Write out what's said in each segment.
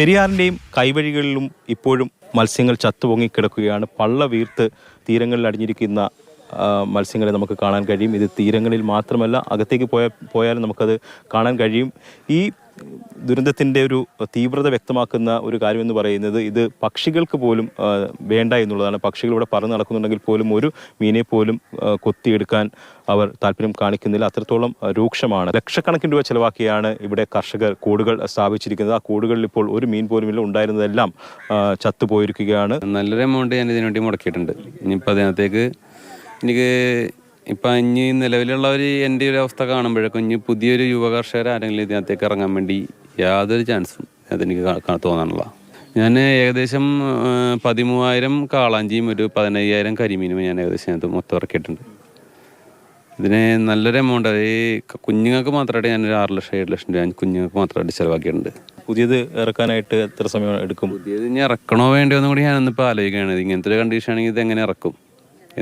പെരിയാറിൻ്റെയും കൈവഴികളിലും ഇപ്പോഴും മത്സ്യങ്ങൾ ചത്തുപൊങ്ങിക്കിടക്കുകയാണ്. പള്ള വീർത്ത് തീരങ്ങളിൽ അടിഞ്ഞിരിക്കുന്ന മത്സ്യങ്ങളെ നമുക്ക് കാണാൻ കഴിയും. ഇത് തീരങ്ങളിൽ മാത്രമല്ല, അകത്തേക്ക് പോയാലും നമുക്കത് കാണാൻ കഴിയും. ഈ ദുരന്തത്തിൻ്റെ ഒരു തീവ്രത വ്യക്തമാക്കുന്ന ഒരു കാര്യമെന്ന് പറയുന്നത് ഇത് പക്ഷികൾക്ക് പോലും വേണ്ട എന്നുള്ളതാണ്. പക്ഷികൾ ഇവിടെ പറന്ന് നടക്കുന്നുണ്ടെങ്കിൽ പോലും ഒരു മീനെ പോലും കൊത്തിയെടുക്കാൻ അവർ താല്പര്യം കാണിക്കുന്നില്ല. അത്രത്തോളം രൂക്ഷമാണ്. ലക്ഷക്കണക്കിന് രൂപ ചെലവാക്കിയാണ് ഇവിടെ കർഷകർ കൂടുകൾ സ്ഥാപിച്ചിരിക്കുന്നത്. ആ കൂടുകളിൽ ഇപ്പോൾ ഒരു മീൻ പോലുമില്ല. ഉണ്ടായിരുന്നതെല്ലാം ചത്തുപോയിരിക്കുകയാണ്. നല്ലൊരു എമൗണ്ട് ഞാൻ ഇതിനുവേണ്ടി മുടക്കിയിട്ടുണ്ട്. ഇനിയിപ്പോൾ അതിനകത്തേക്ക് എനിക്ക് ഇപ്പം ഇനി നിലവിലുള്ളവർ എൻ്റെ ഒരു അവസ്ഥ കാണുമ്പോഴേക്കും ഇനി പുതിയൊരു യുവ കർഷകർ ആരെങ്കിലും ഇതിനകത്തേക്ക് ഇറങ്ങാൻ വേണ്ടി യാതൊരു ചാൻസും അതെനിക്ക് തോന്നാനുള്ള. ഞാൻ ഏകദേശം 13,000 കാളാഞ്ചിയും ഒരു 15,000 കരിമീനും ഞാൻ ഏകദേശം അത് മൊത്തം ഇറക്കിയിട്ടുണ്ട്. ഇതിന് നല്ലൊരു എമൗണ്ട്, ഈ കുഞ്ഞുങ്ങൾക്ക് മാത്രമായിട്ട് ഞാനൊരു 6 ലക്ഷം 7 ലക്ഷം രൂപ കുഞ്ഞുങ്ങൾക്ക് മാത്രമായിട്ട് ചിലവാക്കിയിട്ടുണ്ട്. പുതിയത് ഇറക്കാനായിട്ട് എത്ര സമയം എടുക്കും? പുതിയത് ഇനി ഇറക്കണോ വേണ്ടോ എന്നും കൂടി ഞാനൊന്നിപ്പോൾ ആലോചിക്കുകയാണ്. ഇങ്ങനത്തെ ഒരു കണ്ടീഷൻ ആണെങ്കിൽ ഇത് എങ്ങനെ ഇറക്കും,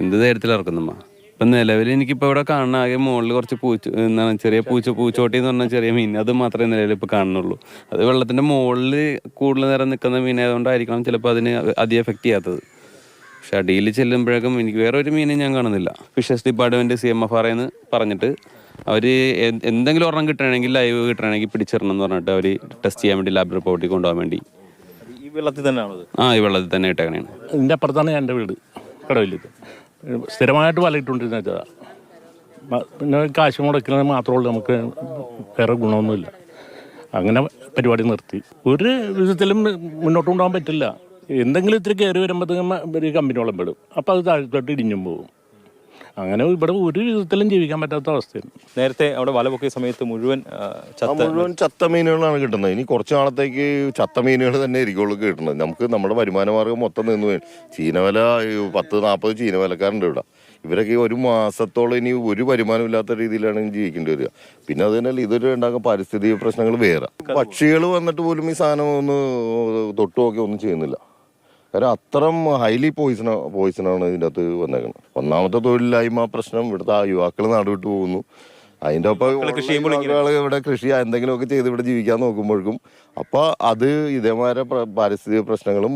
എന്ത് തരത്തിൽ ഇറക്കുന്നമ്മ? ഇപ്പം നിലവിൽ എനിക്കിപ്പോൾ ഇവിടെ കാണുന്ന ആകെ മുകളിൽ കുറച്ച് എന്താണ് ചെറിയ പൂച്ചോട്ടി എന്ന് പറഞ്ഞാൽ ചെറിയ മീൻ, അത് മാത്രമേ നിലവിൽ ഇപ്പോൾ കാണുന്നുള്ളൂ. അത് വെള്ളത്തിൻ്റെ മുകളിൽ കൂടുതൽ നേരം നിൽക്കുന്ന മീനായതുകൊണ്ടായിരിക്കണം ചിലപ്പോൾ അതിന് അധികം എഫക്റ്റ് ചെയ്യാത്തത്. പക്ഷെ അടിയിൽ ചെല്ലുമ്പോഴേക്കും എനിക്ക് വേറെ ഒരു മീനും ഞാൻ കാണുന്നില്ല. ഫിഷസ് ഡിപ്പാർട്ട്മെൻറ്റ് CMFRന്ന് പറഞ്ഞിട്ട് അവർ എന്തെങ്കിലും ഒരെണ്ണം കിട്ടണമെങ്കിൽ ലൈവ് കിട്ടണമെങ്കിൽ പിടിച്ചിടണം എന്ന് പറഞ്ഞിട്ട് അവർ ടെസ്റ്റ് ചെയ്യാൻ വേണ്ടി ലാബ് റിപ്പോർട്ടിൽ കൊണ്ടുപോകാൻ വേണ്ടി ഈ വെള്ളത്തിൽ തന്നെയാണത്? ഈ വെള്ളത്തിൽ തന്നെ ഇട്ടേക്കണേണ്. ഇതിൻ്റെ അപ്പുറത്താണ് എൻ്റെ വീട്, കടവിൽ. സ്ഥിരമായിട്ട് വലയിട്ടുകൊണ്ടിരുന്ന വെച്ചതാണ്. പിന്നെ കാശ് മുടക്കുന്നത് മാത്രമേ നമുക്ക് വേറെ ഗുണമൊന്നുമില്ല. അങ്ങനെ പരിപാടി നിർത്തി. ഒരു വിധത്തിലും മുന്നോട്ട് കൊണ്ടുപോകാൻ പറ്റില്ല. എന്തെങ്കിലും ഇത്തിരി കയറി വരുമ്പോഴത്തേക്കും ഒരു കമ്പനിയോളം പെടും. അപ്പോൾ അത് താഴത്തോട്ട് ഇടിഞ്ഞും പോകും. അങ്ങനെ ഇവിടെ ഒരു വിധത്തിലും ജീവിക്കാൻ പറ്റാത്ത അവസ്ഥയാണ്. നേരത്തെ അവിടെ വല പൊക്കിയ സമയത്ത് മുഴുവൻ ചത്ത മീനുകളാണ് കിട്ടുന്നത്. ഇനി കുറച്ച് നാളത്തേക്ക് ചത്ത മീനുകൾ തന്നെ ആയിരിക്കുള്ളൂ കിട്ടുന്നത്. നമുക്ക് നമ്മുടെ വരുമാന മാർഗം മൊത്തം നിന്ന് ചീനവല 10-40 ചീനവലക്കാരുണ്ട് ഇവിടെ. ഇവരൊക്കെ ഒരു മാസത്തോളം ഇനി ഒരു വരുമാനമില്ലാത്ത രീതിയിലാണ് ജീവിക്കേണ്ടി വരിക. പിന്നെ അത് തന്നെ ഇതൊരു ഉണ്ടാകുന്ന പരിസ്ഥിതി പ്രശ്നങ്ങൾ വേറെ. പക്ഷികൾ വന്നിട്ട് പോലും ഈ സാധനം ഒന്ന് തൊട്ടു നോക്കി ഒന്നും ചെയ്യുന്നില്ല. കാരണം അത്രയും ഹൈലി പോയിസണാണ് ഇതിൻ്റെ അകത്ത് വന്നേക്കുന്നത്. ഒന്നാമത്തെ തൊഴിലില്ലായ്മ പ്രശ്നം, ഇവിടുത്തെ യുവാക്കൾ നാടുവിട്ട് പോകുന്നു. അതിൻ്റെ ഒപ്പം ഇവിടെ കൃഷി എന്തെങ്കിലുമൊക്കെ ചെയ്ത് ഇവിടെ ജീവിക്കാൻ നോക്കുമ്പോഴേക്കും അപ്പോൾ അത് ഇതേമാതിരി പാരിസ്ഥിതിക പ്രശ്നങ്ങളും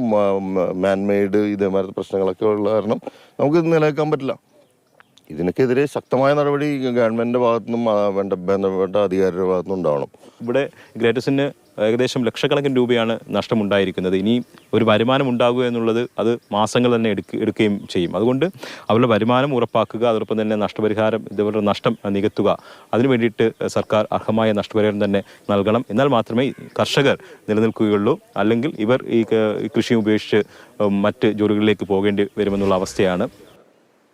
മാൻമെയ്ഡ് ഇതേമാതിരി പ്രശ്നങ്ങളൊക്കെ ഉള്ള കാരണം നമുക്ക് നിലനിൽക്കാൻ പറ്റില്ല. ഇതിനൊക്കെതിരെ ശക്തമായ നടപടി ഗവൺമെന്റിന്റെ ഭാഗത്തുനിന്നും ബന്ധപ്പെട്ട അധികാരികളുടെ ഭാഗത്തുനിന്നും ഉണ്ടാവണം. ഇവിടെ ഗ്രേറ്റസിന് ഏകദേശം ലക്ഷക്കണക്കിന് രൂപയാണ് നഷ്ടമുണ്ടായിരിക്കുന്നത്. ഇനി ഒരു വരുമാനം ഉണ്ടാകുക എന്നുള്ളത് അത് മാസങ്ങൾ തന്നെ എടുക്കുകയും ചെയ്യും. അതുകൊണ്ട് അവരുടെ വരുമാനം ഉറപ്പാക്കുക, അതോടൊപ്പം തന്നെ നഷ്ടപരിഹാരം, ഇതുവരുടെ നഷ്ടം നികത്തുക. അതിനു വേണ്ടിയിട്ട് സർക്കാർ അർഹമായ നഷ്ടപരിഹാരം തന്നെ നൽകണം. എന്നാൽ മാത്രമേ കർഷകർ നിലനിൽക്കുകയുള്ളൂ. അല്ലെങ്കിൽ ഇവർ ഈ കൃഷി ഉപേക്ഷിച്ച് മറ്റ് ജോലികളിലേക്ക് പോകേണ്ടി വരുമെന്നുള്ള അവസ്ഥയാണ്.